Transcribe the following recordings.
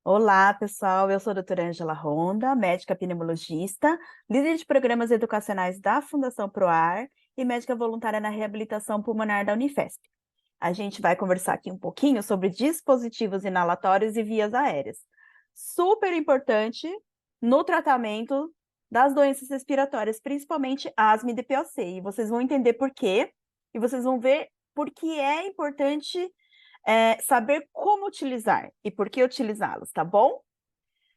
Olá, pessoal. Eu sou a doutora Ângela Ronda, médica pneumologista, líder de programas educacionais da Fundação Proar e médica voluntária na reabilitação pulmonar da Unifesp. A gente vai conversar aqui um pouquinho sobre dispositivos inalatórios e vias aéreas. Super importante no tratamento das doenças respiratórias, principalmente asma e DPOC. E vocês vão entender por quê, e vocês vão ver por que é importante saber como utilizar e por que utilizá-los, tá bom?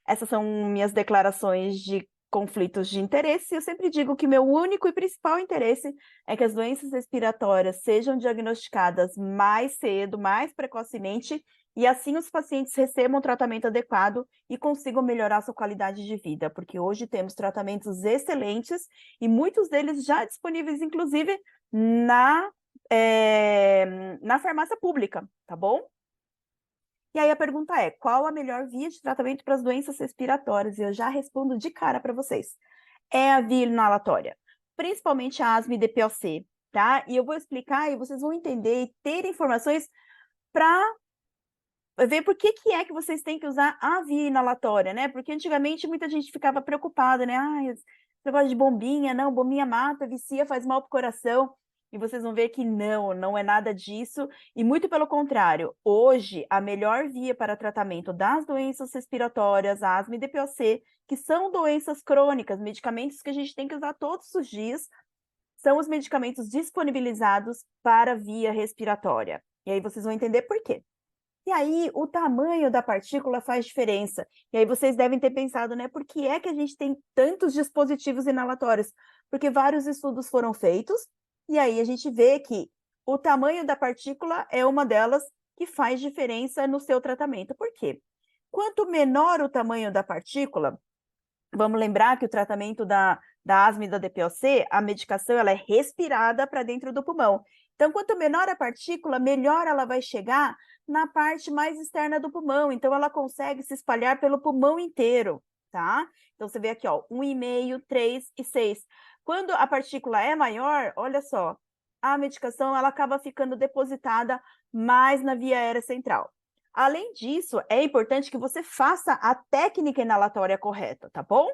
Essas são minhas declarações de conflitos de interesse. Eu sempre digo que meu único e principal interesse é que as doenças respiratórias sejam diagnosticadas mais cedo, mais precocemente, e assim os pacientes recebam um tratamento adequado e consigam melhorar sua qualidade de vida, porque hoje temos tratamentos excelentes e muitos deles já disponíveis, inclusive, na farmácia pública, tá bom? E aí a pergunta é, qual a melhor via de tratamento para as doenças respiratórias? E eu já respondo de cara para vocês. É a via inalatória, principalmente a asma e DPOC, tá? E eu vou explicar e vocês vão entender e ter informações para ver por que é que vocês têm que usar a via inalatória, né? Porque antigamente muita gente ficava preocupada, né? Ah, esse negócio de bombinha, não, bombinha mata, vicia, faz mal pro coração. E vocês vão ver que não é nada disso. E muito pelo contrário, hoje a melhor via para tratamento das doenças respiratórias, asma e DPOC, que são doenças crônicas, medicamentos que a gente tem que usar todos os dias, são os medicamentos disponibilizados para via respiratória. E aí vocês vão entender por quê. E aí, o tamanho da partícula faz diferença. E aí vocês devem ter pensado, né? Por que é que a gente tem tantos dispositivos inalatórios? Porque vários estudos foram feitos, e aí a gente vê que o tamanho da partícula é uma delas que faz diferença no seu tratamento. Por quê? Quanto menor o tamanho da partícula, vamos lembrar que o tratamento da asma e da DPOC, a medicação ela é respirada para dentro do pulmão. Então, quanto menor a partícula, melhor ela vai chegar na parte mais externa do pulmão. Então, ela consegue se espalhar pelo pulmão inteiro, tá? Então, você vê aqui, ó, 1,5, 3 e 6. Quando a partícula é maior, olha só, a medicação ela acaba ficando depositada mais na via aérea central. Além disso, é importante que você faça a técnica inalatória correta, tá bom?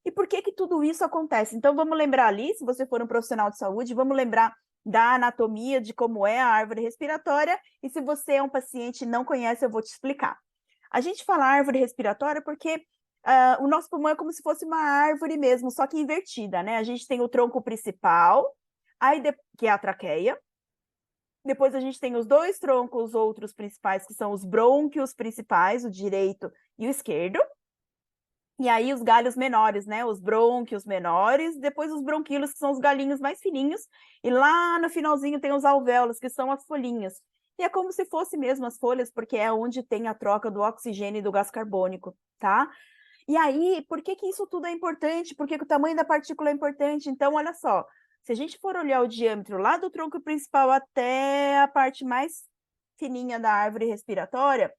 E por que tudo isso acontece? Então, vamos lembrar ali, se você for um profissional de saúde, vamos lembrar da anatomia, de como é a árvore respiratória, e se você é um paciente e não conhece, eu vou te explicar. A gente fala árvore respiratória porque o nosso pulmão é como se fosse uma árvore mesmo, só que invertida, né? A gente tem o tronco principal, que é a traqueia, depois a gente tem os dois troncos outros principais, que são os brônquios principais, o direito e o esquerdo. E aí os galhos menores, né? Os brônquios menores, depois os bronquíolos, que são os galinhos mais fininhos, e lá no finalzinho tem os alvéolos, que são as folhinhas. E é como se fosse mesmo as folhas, porque é onde tem a troca do oxigênio e do gás carbônico, tá? E aí, por que isso tudo é importante? Por que o tamanho da partícula é importante? Então, olha só, se a gente for olhar o diâmetro lá do tronco principal até a parte mais fininha da árvore respiratória,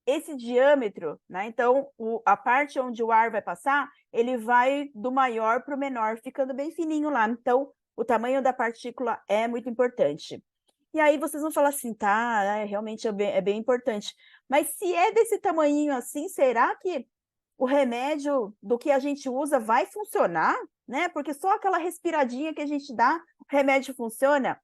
esse diâmetro, né? Então, a parte onde o ar vai passar, ele vai do maior para o menor, ficando bem fininho lá. Então, o tamanho da partícula é muito importante. E aí vocês vão falar assim, tá, realmente é bem importante. Mas se é desse tamanhinho assim, será que o remédio do que a gente usa vai funcionar, né? Porque só aquela respiradinha que a gente dá, o remédio funciona.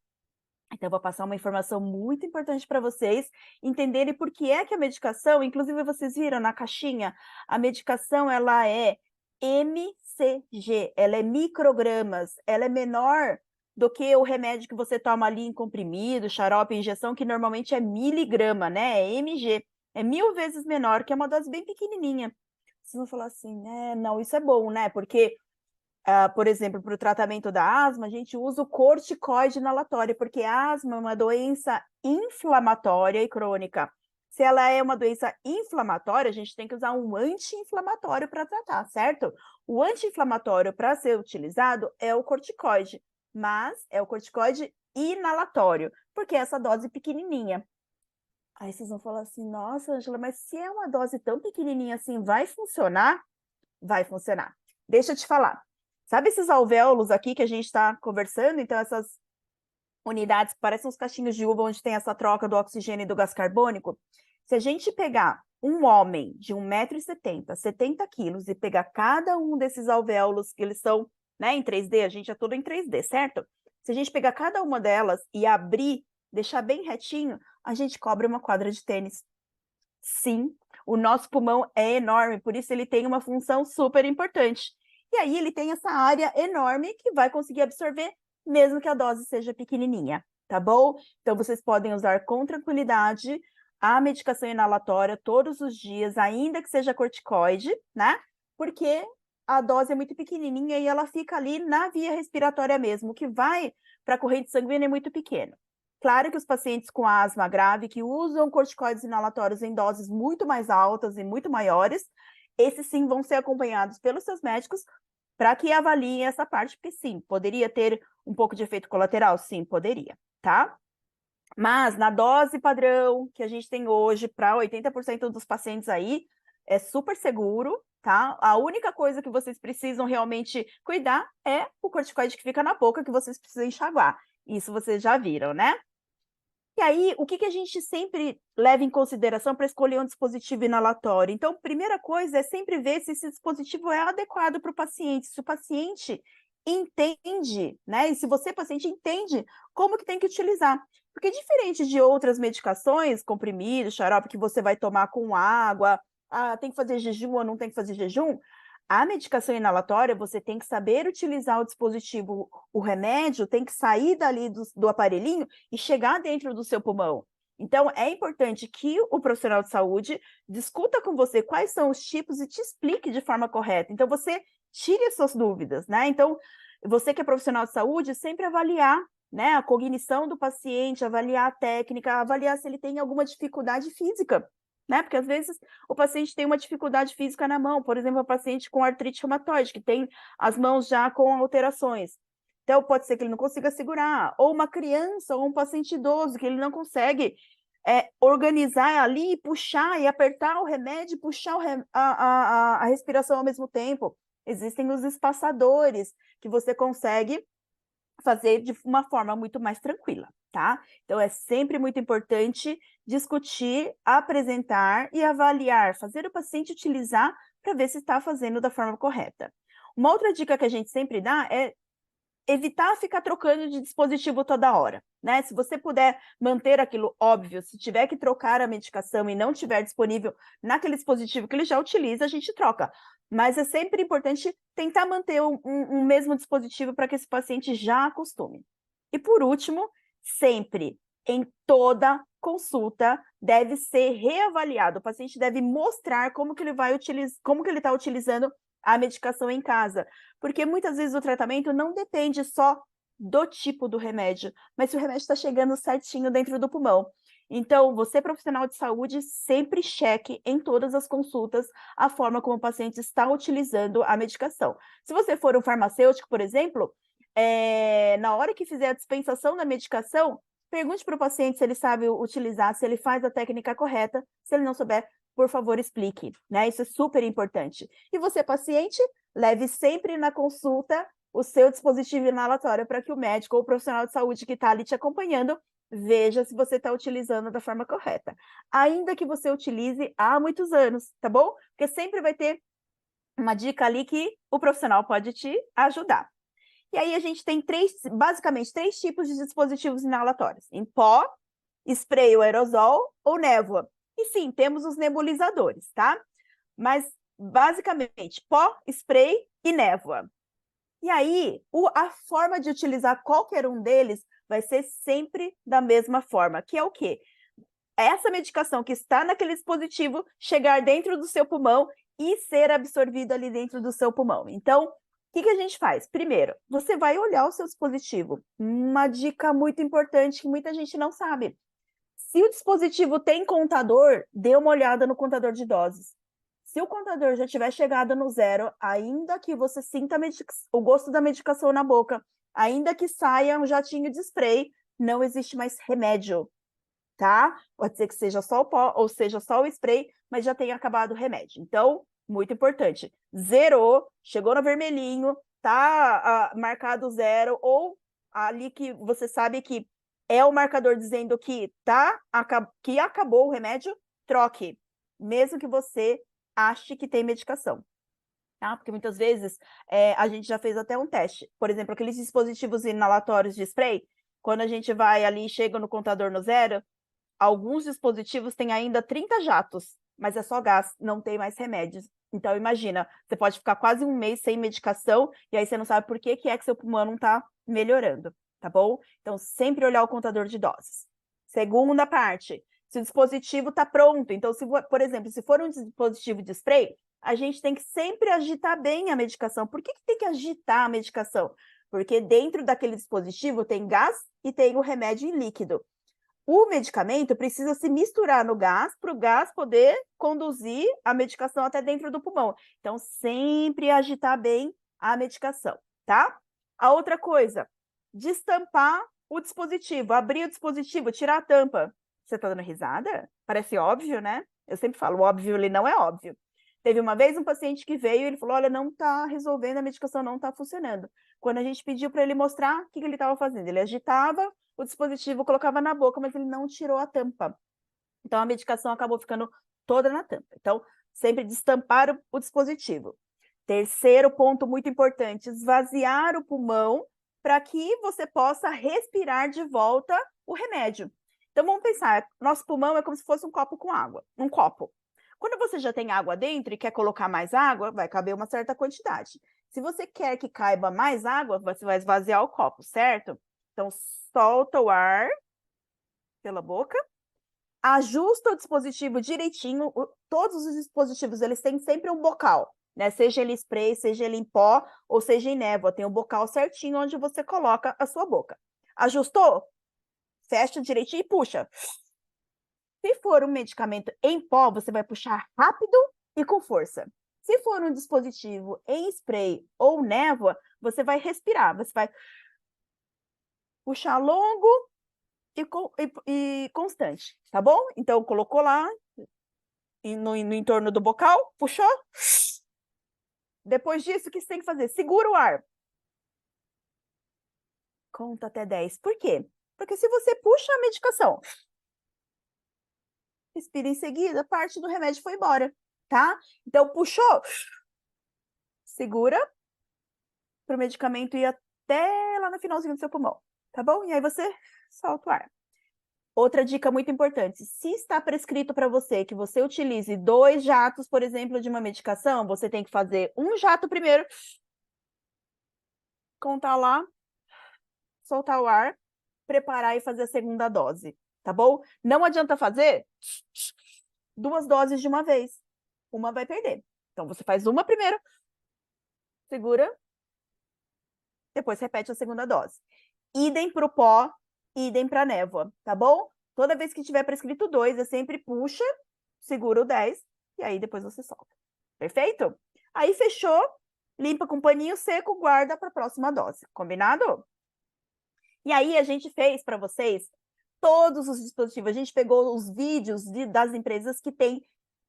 Então, eu vou passar uma informação muito importante para vocês entenderem por que é que a medicação, inclusive vocês viram na caixinha, a medicação ela é mcg, ela é microgramas, ela é menor do que o remédio que você toma ali em comprimido, xarope, injeção, que normalmente é miligrama, né? É mg, é 1000 vezes menor, que é uma dose bem pequenininha. Vocês vão falar assim, não, isso é bom, né? Porque por exemplo, para o tratamento da asma, a gente usa o corticoide inalatório, porque a asma é uma doença inflamatória e crônica. Se ela é uma doença inflamatória, a gente tem que usar um anti-inflamatório para tratar, certo? O anti-inflamatório para ser utilizado é o corticoide, mas é o corticoide inalatório, porque é essa dose pequenininha. Aí vocês vão falar assim, nossa, Ângela, mas se é uma dose tão pequenininha assim, vai funcionar? Vai funcionar. Deixa eu te falar. Sabe esses alvéolos aqui que a gente está conversando? Então, essas unidades que parecem uns cachinhos de uva, onde tem essa troca do oxigênio e do gás carbônico. Se a gente pegar um homem de 1,70 m, 70 quilos, e pegar cada um desses alvéolos, que eles são, né, em 3D, a gente é tudo em 3D, certo? Se a gente pegar cada uma delas e abrir, deixar bem retinho, a gente cobre uma quadra de tênis. Sim, o nosso pulmão é enorme, por isso ele tem uma função super importante. E aí ele tem essa área enorme que vai conseguir absorver, mesmo que a dose seja pequenininha, tá bom? Então vocês podem usar com tranquilidade a medicação inalatória todos os dias, ainda que seja corticoide, né? Porque a dose é muito pequenininha e ela fica ali na via respiratória mesmo, o que vai para a corrente sanguínea é muito pequeno. Claro que os pacientes com asma grave, que usam corticoides inalatórios em doses muito mais altas e muito maiores, esses sim vão ser acompanhados pelos seus médicos para que avaliem essa parte, porque sim, poderia ter um pouco de efeito colateral? Sim, poderia, tá? Mas na dose padrão que a gente tem hoje para 80% dos pacientes aí, é super seguro, tá? A única coisa que vocês precisam realmente cuidar é o corticoide que fica na boca, que vocês precisam enxaguar. Isso vocês já viram, né? E aí, o que a gente sempre leva em consideração para escolher um dispositivo inalatório? Então, primeira coisa é sempre ver se esse dispositivo é adequado para o paciente, se o paciente entende, né? E se você, paciente, entende como que tem que utilizar. Porque diferente de outras medicações, comprimidos, xarope, que você vai tomar com água, tem que fazer jejum ou não tem que fazer jejum, a medicação inalatória, você tem que saber utilizar o dispositivo, o remédio tem que sair dali do aparelhinho e chegar dentro do seu pulmão. Então, é importante que o profissional de saúde discuta com você quais são os tipos e te explique de forma correta. Então, você tire as suas dúvidas, né? Então, você que é profissional de saúde, sempre avaliar, né, a cognição do paciente, avaliar a técnica, avaliar se ele tem alguma dificuldade física, né? Porque às vezes o paciente tem uma dificuldade física na mão, por exemplo, o paciente com artrite reumatoide, que tem as mãos já com alterações. Então, pode ser que ele não consiga segurar, ou uma criança, ou um paciente idoso, que ele não consegue organizar ali, puxar e apertar o remédio, puxar a respiração ao mesmo tempo. Existem os espaçadores, que você consegue fazer de uma forma muito mais tranquila, tá? Então, é sempre muito importante discutir, apresentar e avaliar, fazer o paciente utilizar para ver se está fazendo da forma correta. Uma outra dica que a gente sempre dá é evitar ficar trocando de dispositivo toda hora, né? Se você puder manter aquilo óbvio, se tiver que trocar a medicação e não tiver disponível naquele dispositivo que ele já utiliza, a gente troca. Mas é sempre importante tentar manter um mesmo dispositivo para que esse paciente já acostume. E por último, sempre, em toda consulta, deve ser reavaliado. O paciente deve mostrar como que ele vai utilizar, como que ele está utilizando a medicação em casa, porque muitas vezes o tratamento não depende só do tipo do remédio, mas se o remédio está chegando certinho dentro do pulmão. Então, você, profissional de saúde, sempre cheque em todas as consultas a forma como o paciente está utilizando a medicação. Se você for um farmacêutico, por exemplo, na hora que fizer a dispensação da medicação, pergunte para o paciente se ele sabe utilizar, se ele faz a técnica correta. Se ele não souber, por favor, explique, né? Isso é super importante. E você, paciente, leve sempre na consulta o seu dispositivo inalatório para que o médico ou o profissional de saúde que está ali te acompanhando veja se você está utilizando da forma correta. Ainda que você utilize há muitos anos, tá bom? Porque sempre vai ter uma dica ali que o profissional pode te ajudar. E aí a gente tem basicamente três tipos de dispositivos inalatórios: em pó, spray ou aerosol ou névoa. E sim, temos os nebulizadores, tá? Mas basicamente pó, spray e névoa. E aí, a forma de utilizar qualquer um deles vai ser sempre da mesma forma, que é o quê? Essa medicação que está naquele dispositivo chegar dentro do seu pulmão e ser absorvida ali dentro do seu pulmão. Então, o que a gente faz? Primeiro, você vai olhar o seu dispositivo. Uma dica muito importante que muita gente não sabe. Se o dispositivo tem contador, dê uma olhada no contador de doses. Se o contador já tiver chegado no zero, ainda que você sinta o gosto da medicação na boca, ainda que saia um jatinho de spray, não existe mais remédio, tá? Pode ser que seja só o pó ou seja só o spray, mas já tenha acabado o remédio. Então, muito importante. Zerou, chegou no vermelhinho, tá marcado zero, ou ali que você sabe que é o marcador dizendo que que acabou o remédio, troque. mesmo que você ache que tem medicação, tá? Porque muitas vezes a gente já fez até um teste. Por exemplo, aqueles dispositivos inalatórios de spray, quando a gente vai ali e chega no contador no zero, alguns dispositivos têm ainda 30 jatos, mas é só gás, não tem mais remédios. Então, imagina, você pode ficar quase um mês sem medicação, e aí você não sabe por que que seu pulmão não está melhorando, tá bom? Então, sempre olhar o contador de doses. Segunda parte, se o dispositivo está pronto. Então, se, por exemplo, se for um dispositivo de spray, a gente tem que sempre agitar bem a medicação. Por que tem que agitar a medicação? Porque dentro daquele dispositivo tem gás e tem o remédio em líquido. O medicamento precisa se misturar no gás para o gás poder conduzir a medicação até dentro do pulmão. Então, sempre agitar bem a medicação, tá? A outra coisa, destampar o dispositivo, abrir o dispositivo, tirar a tampa. Você tá dando risada? Parece óbvio, né? Eu sempre falo, o óbvio ele não é óbvio. Teve uma vez um paciente que veio e ele falou, olha, não está resolvendo, a medicação não está funcionando. Quando a gente pediu para ele mostrar, o que ele estava fazendo? Ele agitava o dispositivo, colocava na boca, mas ele não tirou a tampa. Então, a medicação acabou ficando toda na tampa. Então, sempre destampar o dispositivo. Terceiro ponto muito importante, esvaziar o pulmão para que você possa respirar de volta o remédio. Então, vamos pensar, nosso pulmão é como se fosse um copo com água, um copo. Quando você já tem água dentro e quer colocar mais água, vai caber uma certa quantidade. Se você quer que caiba mais água, você vai esvaziar o copo, certo? Então, solta o ar pela boca, ajusta o dispositivo direitinho. Todos os dispositivos, eles têm sempre um bocal, né? Seja ele spray, seja ele em pó, ou seja em névoa. Tem o bocal certinho onde você coloca a sua boca. Ajustou? Fecha direitinho e puxa. Se for um medicamento em pó, você vai puxar rápido e com força. Se for um dispositivo em spray ou névoa, você vai respirar, você vai puxar longo e constante, tá bom? Então, colocou lá no entorno do bocal, puxou. Depois disso, o que você tem que fazer? Segura o ar. Conta até 10. Por quê? Porque se você puxa a medicação, respira em seguida, parte do remédio foi embora, tá? Então, puxou, segura para o medicamento ir até lá no finalzinho do seu pulmão, tá bom? E aí você solta o ar. Outra dica muito importante, se está prescrito para você que você utilize 2 jatos, por exemplo, de uma medicação, você tem que fazer um jato primeiro, contar lá, soltar o ar, preparar e fazer a segunda dose, tá bom? Não adianta fazer 2 doses de uma vez, uma vai perder. Então, você faz uma primeiro, segura, depois repete a segunda dose. Idem para o pó, idem para a névoa, tá bom? Toda vez que tiver prescrito 2, você sempre puxa, segura o 10, e aí depois você solta. Perfeito? Aí fechou, limpa com paninho seco, guarda para a próxima dose. Combinado? E aí a gente fez para vocês todos os dispositivos. A gente pegou os vídeos das empresas que têm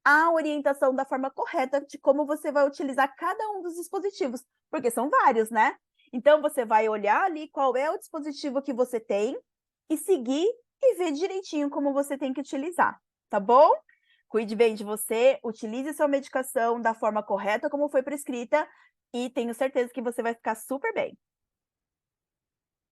a orientação da forma correta de como você vai utilizar cada um dos dispositivos, porque são vários, né? Então, você vai olhar ali qual é o dispositivo que você tem e seguir e ver direitinho como você tem que utilizar, tá bom? Cuide bem de você, utilize sua medicação da forma correta como foi prescrita e tenho certeza que você vai ficar super bem.